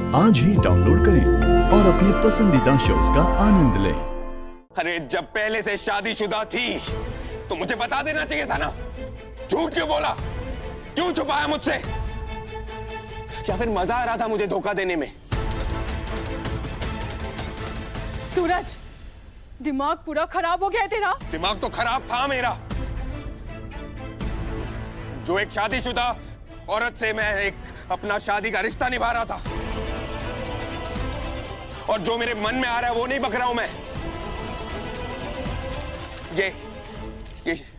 आज ही डाउनलोड करें और अपने पसंदीदा शोज का आनंद लें। अरे जब पहले से शादीशुदा थी तो मुझे बता देना चाहिए था ना। झूठ क्यों बोला? क्यों छुपाया मुझसे? या फिर मजा आ रहा था मुझे धोखा देने में? सूरज, दिमाग पूरा खराब हो गया है तेरा। दिमाग तो खराब था मेरा। जो एक शादीशुदा औरत से मैं एक अपना शादी का रिश्ता निभा रहा था, और जो मेरे मन में आ रहा है वो नहीं बक रहा हूं मैं।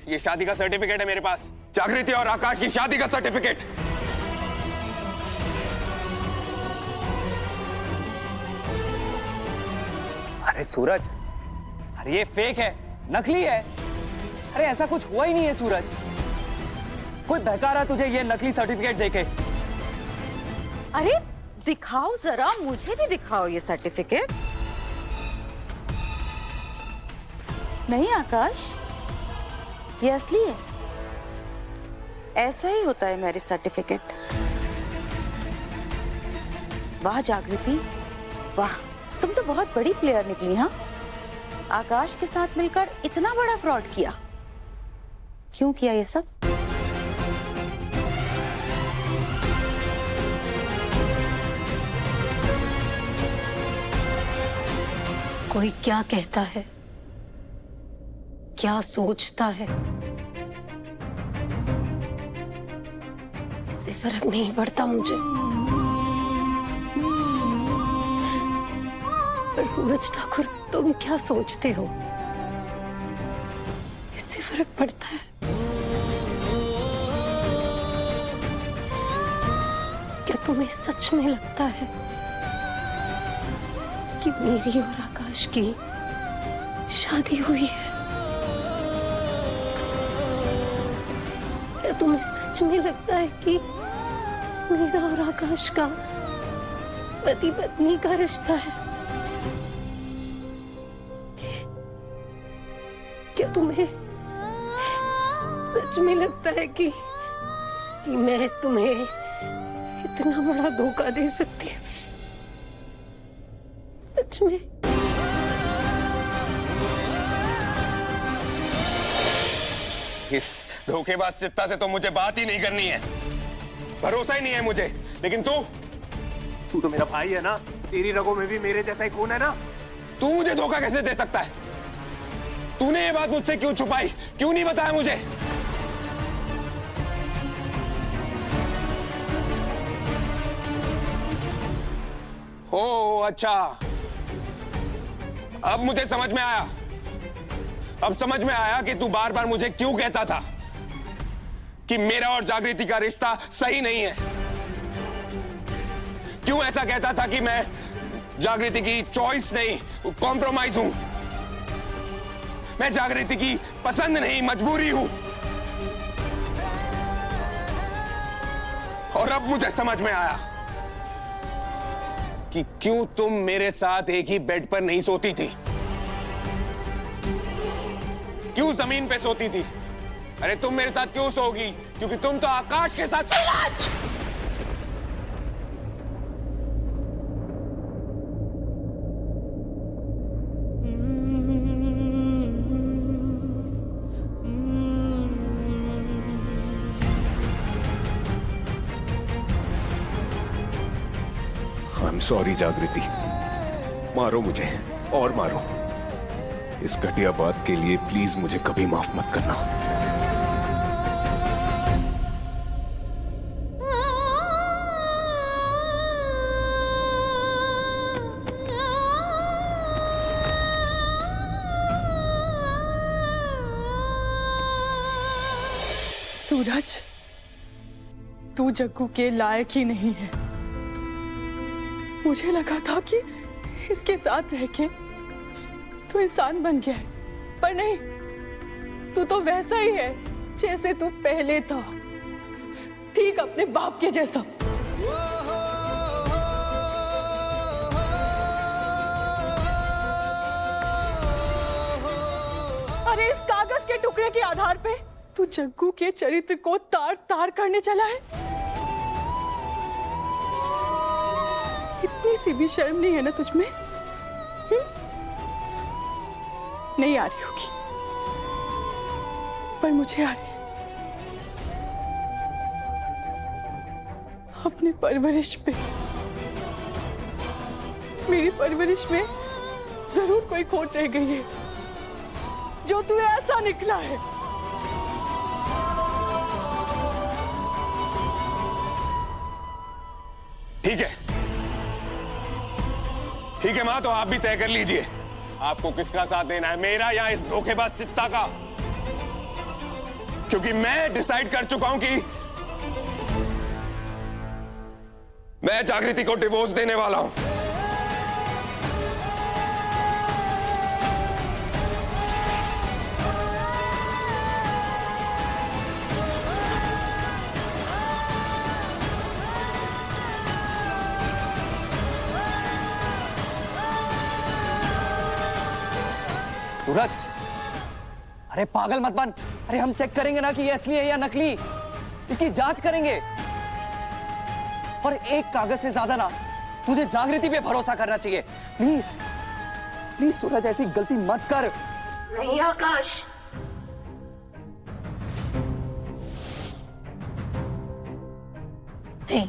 ये शादी का सर्टिफिकेट है मेरे पास, जागृति और आकाश की शादी का सर्टिफिकेट। अरे सूरज, अरे ये फेक है, नकली है। अरे ऐसा कुछ हुआ ही नहीं है सूरज। कोई बहका रहा तुझे ये नकली सर्टिफिकेट देके। अरे दिखाओ जरा, मुझे भी दिखाओ ये सर्टिफिकेट। नहीं आकाश, ये असली है। ऐसा ही होता है मैरिज सर्टिफिकेट। वाह जागृति, वाह, तुम तो बहुत बड़ी प्लेयर निकली। हाँ, आकाश के साथ मिलकर इतना बड़ा फ्रॉड किया। क्यों किया ये सब? कोई क्या कहता है, क्या सोचता है, इससे फर्क नहीं पड़ता मुझे। पर सूरज ठाकुर, तुम क्या सोचते हो, इससे फर्क पड़ता है। क्या तुम्हें सच में लगता है कि मेरी और आकाश की शादी हुई है? क्या तुम्हें सच में लगता है कि मेरा और आकाश का पति पत्नी का रिश्ता है? क्या तुम्हें सच में लगता है कि मैं तुम्हें इतना बड़ा धोखा दे सकती हूँ? सच में? इस धोखेबाज चित्ता से तो मुझे बात ही नहीं करनी है, भरोसा ही नहीं है मुझे। लेकिन तू तो मेरा भाई है ना, तेरी रगों में भी मेरे जैसा ही खून है ना। तू मुझे धोखा कैसे दे सकता है? तूने ये बात मुझसे क्यों छुपाई? क्यों नहीं बताया मुझे? ओ अच्छा, अब मुझे समझ में आया। अब समझ में आया कि तू बार बार मुझे क्यों कहता था कि मेरा और जागृति का रिश्ता सही नहीं है। क्यों ऐसा कहता था कि मैं जागृति की चॉइस नहीं, कॉम्प्रोमाइज हूं। मैं जागृति की पसंद नहीं, मजबूरी हूं। और अब मुझे समझ में आया कि क्यों तुम मेरे साथ एक ही बेड पर नहीं सोती थी, क्यों जमीन पे सोती थी। अरे तुम मेरे साथ क्यों सोगी? क्योंकि तुम तो आकाश के साथ। सूरज! आई एम सॉरी जागृति, मारो मुझे और मारो। इस घटिया बात के लिए प्लीज मुझे कभी माफ मत करना। सूरज, तू जग्गू के लायक ही नहीं है। मुझे लगा था कि इसके साथ रह के तू इंसान बन गया है, पर नहीं, तू तो वैसा ही है जैसे तू पहले था, ठीक अपने बाप के जैसा। अरे इस कागज के टुकड़े के आधार पे तू जग्गू के चरित्र को तार तार करने चला है। इतनी सी भी शर्म नहीं है ना तुझ में? नहीं आ रही होगी, पर मुझे आ रही है। अपनी परवरिश पे, मेरी परवरिश में जरूर कोई खोट रह गई है, जो तू ऐसा निकला है। ठीक है, ठीक है मां, तो आप भी तय कर लीजिए आपको किसका साथ देना है, मेरा या इस धोखेबाज चित्ता का। क्योंकि मैं डिसाइड कर चुका हूं कि मैं जागृति को डिवोर्स देने वाला हूं। सूरज, अरे पागल मत बन। अरे हम चेक करेंगे ना कि ये असली है या नकली, इसकी जांच करेंगे। और एक कागज से ज्यादा ना तुझे जागृति पे भरोसा करना चाहिए। प्लीज प्लीज सूरज, ऐसी गलती मत कर। नहीं आकाश, नहीं।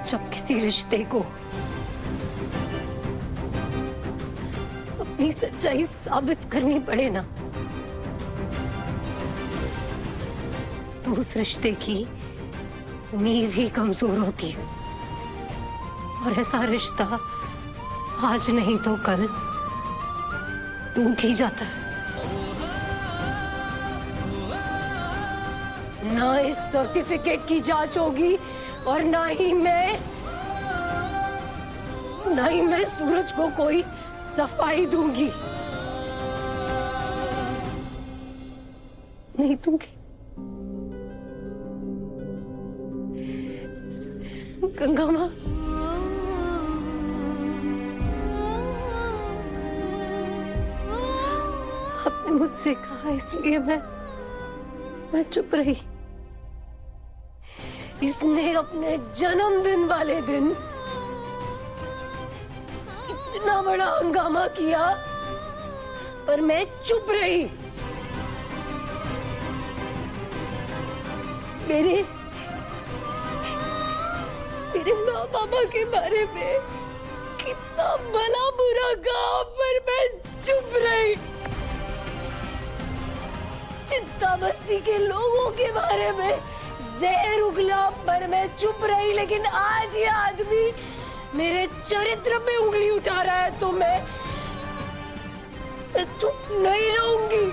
जब किसी रिश्ते को अपनी सच्चाई साबित करनी पड़े ना, तो उस रिश्ते की नींव ही कमजोर होती है। और ऐसा रिश्ता आज नहीं तो कल टूट ही जाता है। ना इस सर्टिफिकेट की जांच होगी और ना ही मैं सूरज को कोई सफाई दूंगी। नहीं दूंगी। गंगा माँ, आपने मुझसे कहा इसलिए मैं चुप रही। इसने अपने जन्मदिन वाले दिन इतना बड़ा हंगामा किया, पर मैं चुप रही। मेरे माँ बाबा के बारे में कितना भला बुरा कहा, पर मैं चुप रही। चित्ता बस्ती के लोगों के बारे में जहर उगला, पर मैं चुप रही। लेकिन आज ये आदमी मेरे चरित्र पे उंगली उठा रहा है, तो मैं चुप नहीं रहूंगी।